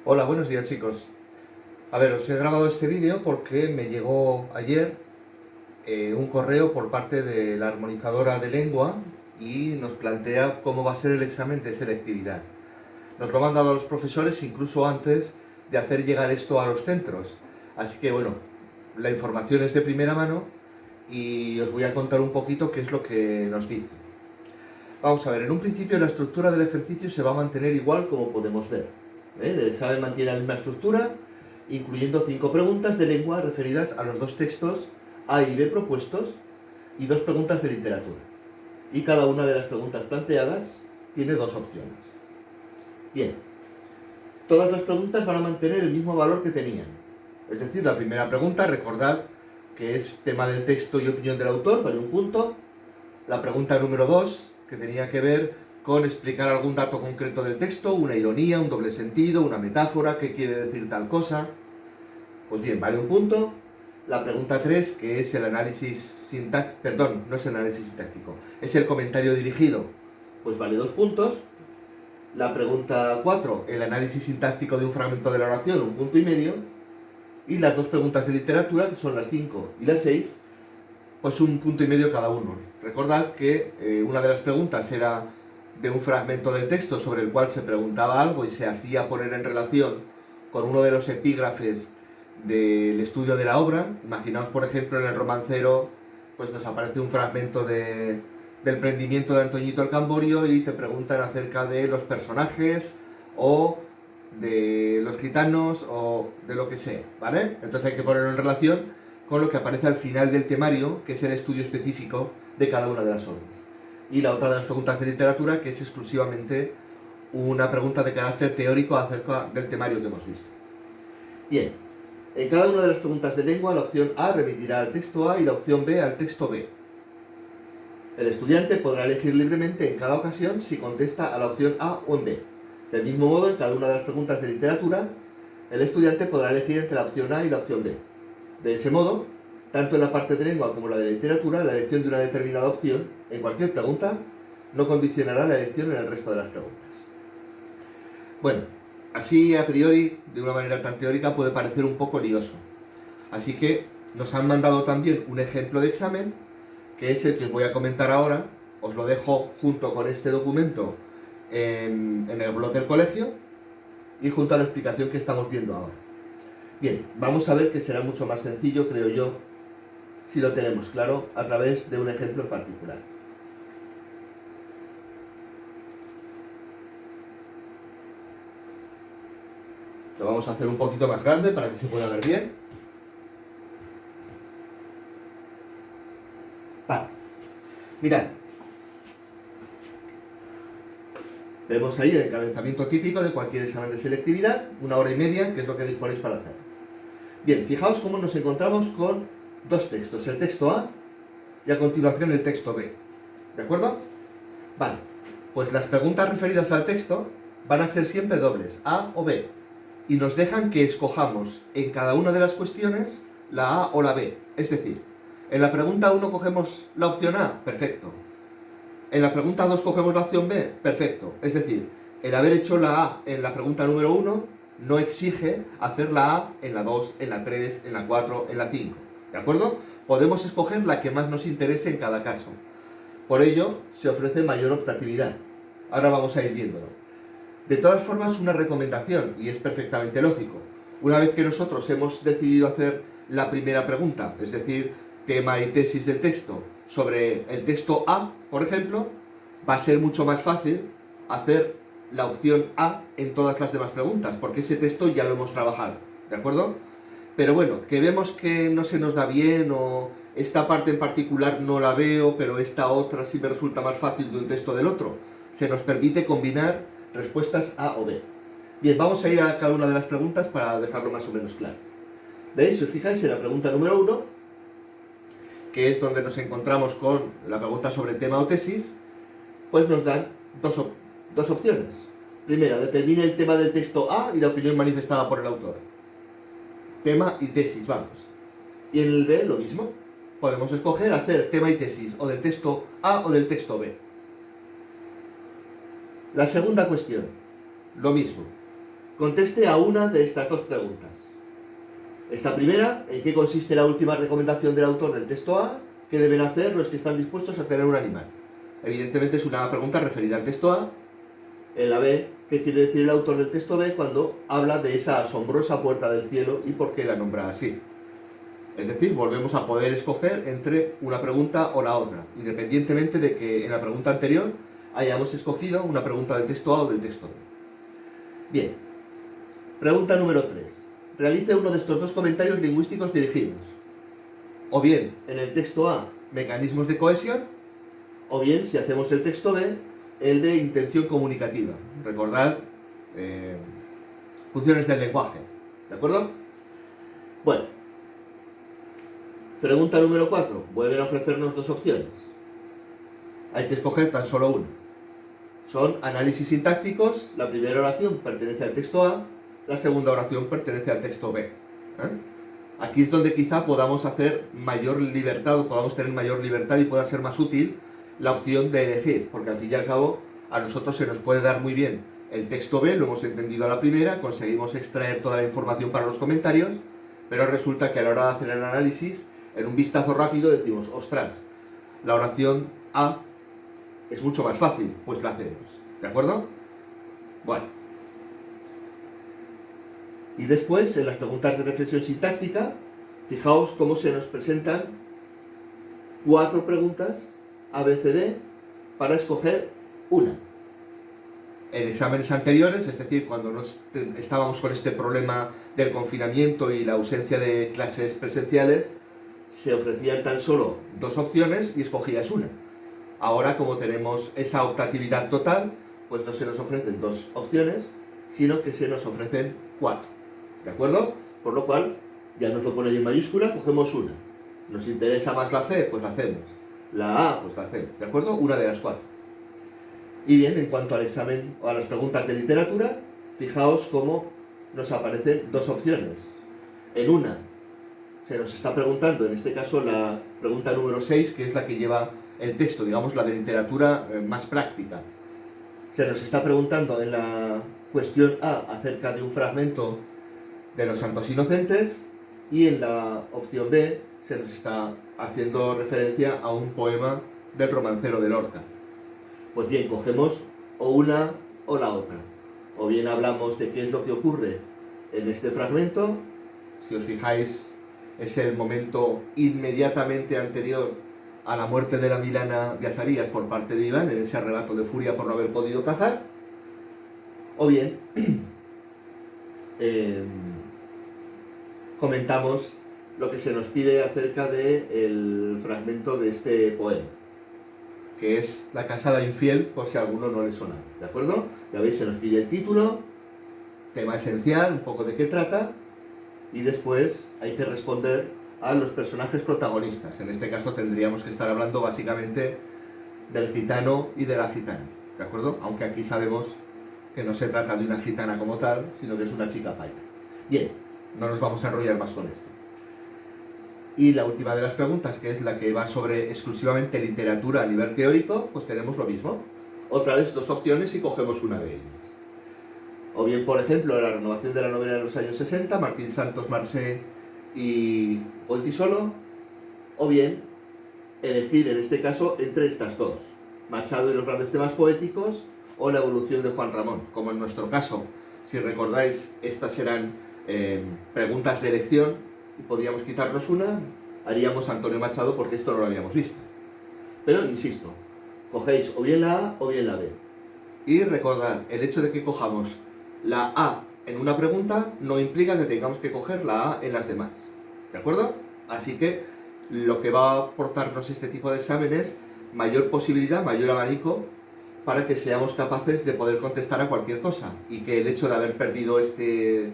Hola, buenos días chicos. A ver, os he grabado este vídeo porque me llegó ayer un correo por parte de la armonizadora de lengua y nos plantea cómo va a ser el examen de selectividad. Nos lo han mandado a los profesores incluso antes de hacer llegar esto a los centros. Así que bueno, la información es de primera mano y os voy a contar un poquito qué es lo que nos dice. Vamos a ver, en un principio la estructura del ejercicio se va a mantener igual como podemos ver. El examen mantiene la misma estructura, incluyendo 5 preguntas de lengua referidas a los dos textos A y B propuestos y 2 preguntas de literatura. Y cada una de las preguntas planteadas tiene 2 opciones. Bien, todas las preguntas van a mantener el mismo valor que tenían. Es decir, la primera pregunta, recordad que es tema del texto y opinión del autor, vale un punto. La pregunta número 2, que tenía que ver con explicar algún dato concreto del texto, una ironía, un doble sentido, una metáfora, qué quiere decir tal cosa. Pues bien, vale un punto. La pregunta 3, que es el análisis sintáctico, perdón, no es el análisis sintáctico, es el comentario dirigido, pues vale 2 puntos. La pregunta 4, el análisis sintáctico de un fragmento de la oración, 1,5 puntos. Y las 2 preguntas de literatura, que son las 5 y las 6, pues 1,5 puntos cada uno. Recordad que una de las preguntas era de un fragmento del texto sobre el cual se preguntaba algo y se hacía poner en relación con uno de los epígrafes del estudio de la obra. Imaginaos, por ejemplo, en el Romancero, pues nos aparece un fragmento del prendimiento de Antoñito el Camborio y te preguntan acerca de los personajes o de los gitanos o de lo que sea, ¿vale? Entonces hay que ponerlo en relación con lo que aparece al final del temario, que es el estudio específico de cada una de las obras. Y la otra de las preguntas de literatura, que es exclusivamente una pregunta de carácter teórico acerca del temario que hemos visto. Bien, en cada una de las preguntas de lengua, la opción A remitirá al texto A y la opción B al texto B. El estudiante podrá elegir libremente en cada ocasión si contesta a la opción A o en B. Del mismo modo, en cada una de las preguntas de literatura, el estudiante podrá elegir entre la opción A y la opción B. De ese modo, tanto en la parte de lengua como en la de literatura, la elección de una determinada opción en cualquier pregunta no condicionará la elección en el resto de las preguntas. Bueno, así a priori, de una manera tan teórica, puede parecer un poco lioso. Así que nos han mandado también un ejemplo de examen, que es el que os voy a comentar ahora. Os lo dejo junto con este documento en el blog del colegio y junto a la explicación que estamos viendo ahora. Bien, vamos a ver que será mucho más sencillo, creo yo, si lo tenemos claro, a través de un ejemplo en particular. Lo vamos a hacer un poquito más grande para que se pueda ver bien. Vale. Mirad. Vemos ahí el encabezamiento típico de cualquier examen de selectividad, 1 hora y media, que es lo que disponéis para hacer. Bien, fijaos cómo nos encontramos con dos textos, el texto A y a continuación el texto B. ¿De acuerdo? Vale, pues las preguntas referidas al texto van a ser siempre dobles, A o B, y nos dejan que escojamos en cada una de las cuestiones la A o la B. Es decir, en la pregunta 1 cogemos la opción A, perfecto. En la pregunta 2 cogemos la opción B, perfecto. Es decir, el haber hecho la A en la pregunta número 1 no exige hacer la A en la 2, en la 3, en la 4, en la 5. ¿De acuerdo? Podemos escoger la que más nos interese en cada caso. Por ello, se ofrece mayor optatividad. Ahora vamos a ir viéndolo. De todas formas, una recomendación, y es perfectamente lógico. Una vez que nosotros hemos decidido hacer la primera pregunta, es decir, tema y tesis del texto, sobre el texto A, por ejemplo, va a ser mucho más fácil hacer la opción A en todas las demás preguntas, porque ese texto ya lo hemos trabajado, ¿de acuerdo? Pero bueno, que vemos que no se nos da bien o esta parte en particular no la veo, pero esta otra sí me resulta más fácil de un texto del otro. Se nos permite combinar respuestas A o B. Bien, vamos a ir a cada una de las preguntas para dejarlo más o menos claro. ¿Veis? Si os fijáis en la pregunta número 1, que es donde nos encontramos con la pregunta sobre tema o tesis, pues nos dan dos opciones. Primera, determine el tema del texto A y la opinión manifestada por el autor. Tema y tesis, vamos. Y en el B lo mismo. Podemos escoger hacer tema y tesis o del texto A o del texto B. La segunda cuestión, lo mismo. conteste a una de estas dos preguntas. Esta primera, ¿en qué consiste la última recomendación del autor del texto A? ¿Qué deben hacer los que están dispuestos a tener un animal? Evidentemente es una pregunta referida al texto A. En la B, ¿qué quiere decir el autor del texto B cuando habla de esa asombrosa puerta del cielo y por qué la nombra así? Es decir, volvemos a poder escoger entre una pregunta o la otra, independientemente de que en la pregunta anterior hayamos escogido una pregunta del texto A o del texto B. Bien, pregunta número 3. Realice uno de estos dos comentarios lingüísticos dirigidos. O bien, en el texto A, mecanismos de cohesión, o bien, si hacemos el texto B, el de intención comunicativa. Recordad, funciones del lenguaje. ¿De acuerdo? Bueno, pregunta número 4. Vuelven a ofrecernos dos opciones. Hay que escoger tan solo una. Son análisis sintácticos. La primera oración pertenece al texto A, la segunda oración pertenece al texto B. Aquí es donde quizá podamos hacer mayor libertad, o podamos tener mayor libertad y pueda ser más útil la opción de elegir, porque al fin y al cabo a nosotros se nos puede dar muy bien el texto B, lo hemos entendido a la primera, conseguimos extraer toda la información para los comentarios, pero resulta que a la hora de hacer el análisis, en un vistazo rápido decimos, ostras, la oración A es mucho más fácil, pues la hacemos, ¿de acuerdo? Bueno. Y después, en las preguntas de reflexión sintáctica, fijaos cómo se nos presentan 4 preguntas A, B, C, D para escoger una. En exámenes anteriores, es decir, cuando estábamos con este problema del confinamiento y la ausencia de clases presenciales, se ofrecían tan solo 2 opciones y escogías una. Ahora, como tenemos esa optatividad total, pues no se nos ofrecen 2 opciones, sino que se nos ofrecen 4. ¿De acuerdo? Por lo cual, ya nos lo pone ahí en mayúscula, cogemos una. ¿Nos interesa más la C? Pues la hacemos. La A, pues la hacemos. ¿De acuerdo? Una de las 4. Y bien, en cuanto al examen o a las preguntas de literatura, fijaos cómo nos aparecen 2 opciones. En una se nos está preguntando, en este caso la pregunta número 6, que es la que lleva el texto, digamos la de literatura más práctica. Se nos está preguntando en la cuestión A acerca de un fragmento de los Santos Inocentes, y en la opción B se nos está haciendo referencia a un poema del romancero de Lorca. Pues bien, cogemos o una o la otra. O bien hablamos de qué es lo que ocurre en este fragmento. Si os fijáis, es el momento inmediatamente anterior a la muerte de la Milana de Azarías por parte de Iván, en ese arrebato de furia por no haber podido cazar. O bien comentamos lo que se nos pide acerca del fragmento de este poema, que es La casada infiel, por si a alguno no le suena, ¿de acuerdo? Ya veis, se nos pide el título, tema esencial, un poco de qué trata, y después hay que responder a los personajes protagonistas. En este caso tendríamos que estar hablando básicamente del gitano y de la gitana, ¿de acuerdo? Aunque aquí sabemos que no se trata de una gitana como tal, sino que es una chica paya. Bien, no nos vamos a enrollar más con esto. Y la última de las preguntas, que es la que va sobre exclusivamente literatura a nivel teórico, pues tenemos lo mismo. Otra vez 2 opciones y cogemos una de ellas. O bien, por ejemplo, la renovación de la novela de los años 60, Martín Santos Marsé y Oltisolo. O bien, elegir en este caso entre estas 2, Machado y los grandes temas poéticos o la evolución de Juan Ramón. Como en nuestro caso, si recordáis, estas eran preguntas de elección y podíamos quitarnos una, haríamos Antonio Machado porque esto no lo habíamos visto. Pero, insisto, cogéis o bien la A o bien la B. Y recordad, el hecho de que cojamos la A en una pregunta no implica que tengamos que coger la A en las demás. ¿De acuerdo? Así que lo que va a aportarnos este tipo de exámenes, mayor posibilidad, mayor abanico, para que seamos capaces de poder contestar a cualquier cosa. Y que el hecho de haber perdido este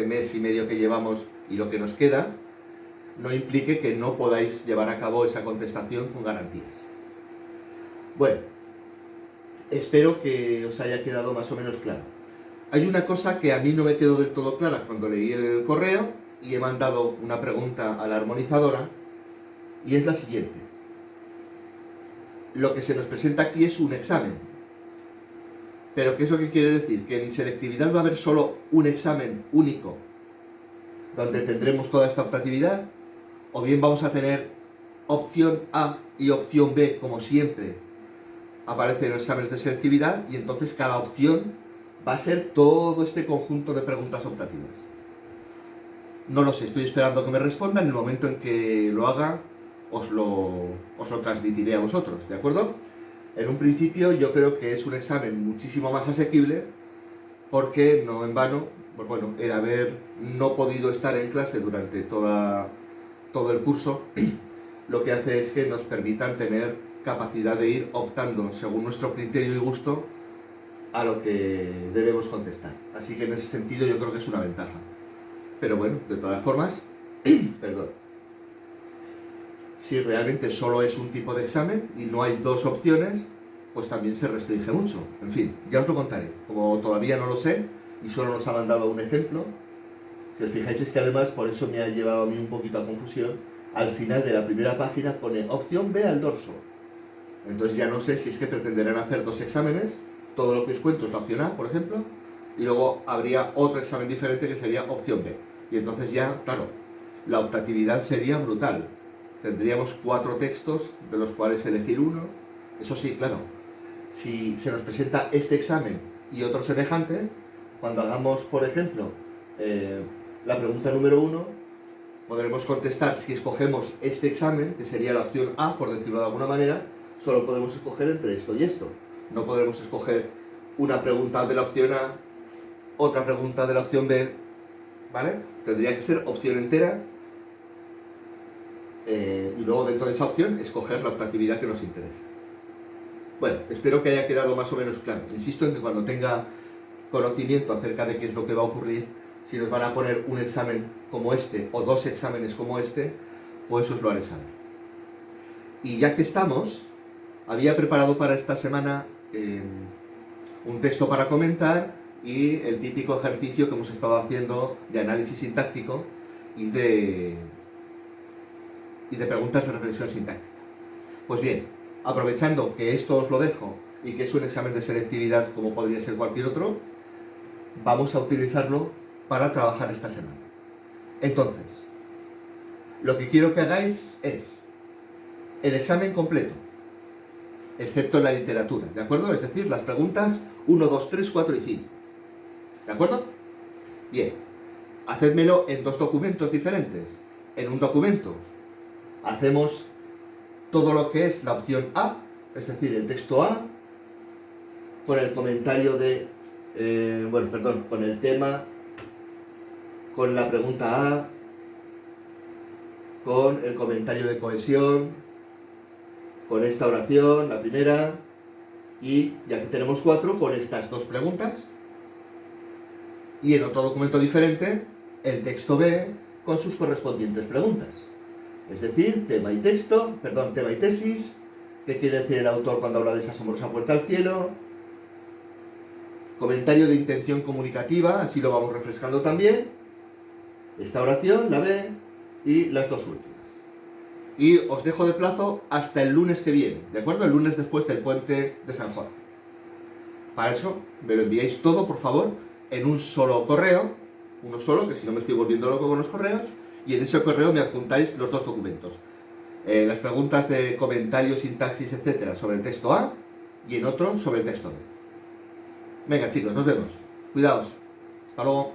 mes y medio que llevamos y lo que nos queda, no implique que no podáis llevar a cabo esa contestación con garantías. Bueno, espero que os haya quedado más o menos claro. Hay una cosa que a mí no me quedó del todo clara cuando leí el correo y he mandado una pregunta a la armonizadora, y es la siguiente. Lo que se nos presenta aquí es un examen, Pero ¿qué es lo que quiere decir? Que en selectividad va a haber solo un examen único donde tendremos toda esta optatividad, o bien vamos a tener opción A y opción B, como siempre aparece en los exámenes de selectividad, y entonces cada opción va a ser todo este conjunto de preguntas optativas. No lo sé, estoy esperando que me respondan. En el momento en que lo haga, os lo transmitiré a vosotros, ¿de acuerdo? En un principio yo creo que es un examen muchísimo más asequible, porque no en vano, pues bueno, el haber no podido estar en clase durante todo el curso, lo que hace es que nos permitan tener capacidad de ir optando según nuestro criterio y gusto a lo que debemos contestar. Así que en ese sentido yo creo que es una ventaja. Pero bueno, de todas formas, perdón, si realmente solo es un tipo de examen y no hay dos opciones, pues también se restringe mucho. En fin, ya os lo contaré. Como todavía no lo sé y solo nos ha mandado un ejemplo, si os fijáis es que además, por eso me ha llevado a mí un poquito a confusión, al final de la primera página pone opción B al dorso. Entonces ya no sé si es que pretenderán hacer dos exámenes, todo lo que os cuento es la opción A, por ejemplo, y luego habría otro examen diferente que sería opción B. Y entonces ya, claro, la optatividad sería brutal. Tendríamos 4 textos de los cuales elegir uno. Eso sí, claro, si se nos presenta este examen y otro semejante, cuando hagamos, por ejemplo, la pregunta número 1, podremos contestar si escogemos este examen, que sería la opción A, por decirlo de alguna manera, solo podemos escoger entre esto y esto. No podremos escoger una pregunta de la opción A, otra pregunta de la opción B, ¿vale? Tendría que ser opción entera y luego dentro de esa opción escoger la optatividad que nos interesa. Bueno, espero que haya quedado más o menos claro. Insisto en que cuando tenga conocimiento acerca de qué es lo que va a ocurrir, si nos van a poner un examen como este o dos exámenes como este, pues os lo haré saber. Y ya que estamos, había preparado para esta semana un texto para comentar y el típico ejercicio que hemos estado haciendo de análisis sintáctico y de preguntas de reflexión sintáctica. Pues bien, aprovechando que esto os lo dejo y que es un examen de selectividad como podría ser cualquier otro, vamos a utilizarlo para trabajar esta semana. Entonces, lo que quiero que hagáis es el examen completo, excepto en la literatura, ¿de acuerdo? Es decir, las preguntas 1, 2, 3, 4 y 5. ¿De acuerdo? Bien, hacedmelo en dos documentos diferentes. En un documento hacemos todo lo que es la opción A, es decir, el texto A, con el comentario de, con el tema, con la pregunta A, con el comentario de cohesión, con esta oración, la primera, y ya que tenemos 4, con estas dos preguntas, y en otro documento diferente, el texto B con sus correspondientes preguntas. Es decir, tema y tesis, qué quiere decir el autor cuando habla de esa asombrosa puerta al cielo, comentario de intención comunicativa, así lo vamos refrescando también, esta oración, la B, y las dos últimas. Y os dejo de plazo hasta el lunes que viene, ¿de acuerdo? El lunes después del puente de San Jorge. Para eso, me lo enviáis todo, por favor, en un solo correo, uno solo, que si no me estoy volviendo loco con los correos, y en ese correo me adjuntáis los dos documentos. Las preguntas de comentario, sintaxis, etcétera, sobre el texto A, y en otro sobre el texto B. Venga chicos, nos vemos. Cuidaos. Hasta luego.